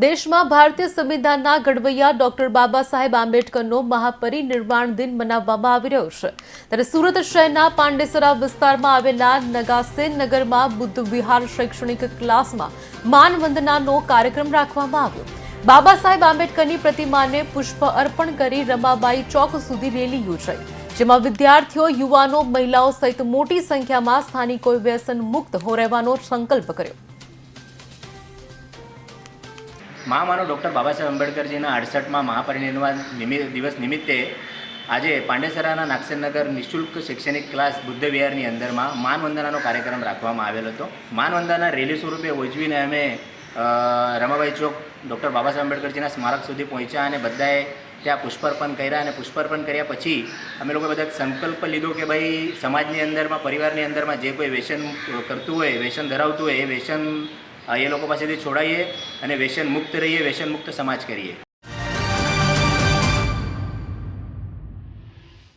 દેશમાં ભારતીય સંવિધાનના ઘડવૈયા ડોક્ટર બાબા સાહેબ આંબેડકરનો મહાપરિનિર્વાણ દિન મનાવવામાં આવી રહ્યો છે ત્યારે સુરત શહેરના પાંડેસરા વિસ્તારમાં આવેલા નગાસેન નગરમાં બુદ્ધ વિહાર શૈક્ષણિક ક્લાસમાં માનવંદનાનો કાર્યક્રમ રાખવામાં આવ્યો। બાબા સાહેબ આંબેડકરની પ્રતિમાને પુષ્પ અર્પણ કરી રમાબાઈ ચોક સુધી રેલી યોજાઈ, જેમાં વિદ્યાર્થીઓ, યુવાનો, મહિલાઓ સહિત મોટી સંખ્યામાં સ્થાનિકોએ વ્યસન મુક્ત રહેવાનો સંકલ્પ કર્યો। મહામાનવ ડૉક્ટર બાબા સાહેબ આંબેડકરજીના 68મા મહાપરિનિર્વાણ દિવસ નિમિત્તે આજે પાંડેસરાના નાગસેનનગર નિઃશુલ્ક શૈક્ષણિક ક્લાસ બુદ્ધ વિહારની અંદરમાં માનવંદનાનો કાર્યક્રમ રાખવામાં આવેલો હતો। માનવંદના રેલી સ્વરૂપે ઉજવીને અમે રમાબાઈ ચોક ડૉક્ટર બાબા સાહેબ આંબેડકરજીના સ્મારક સુધી પહોંચ્યા અને બધાએ ત્યાં પુષ્પાર્પણ કર્યા અને પુષ્પાર્પણ કર્યા પછી અમે લોકોએ બધા સંકલ્પ લીધો કે ભાઈ સમાજની અંદરમાં, પરિવારની અંદરમાં જે કોઈ વ્યસન કરતું હોય, વ્યસન ધરાવતું હોય એ વ્યસન એ લોકો પાસેથી છોડાવીએ અને વ્યસન મુક્ત રહીએ, વ્યસન મુક્ત સમાજ કરીએ।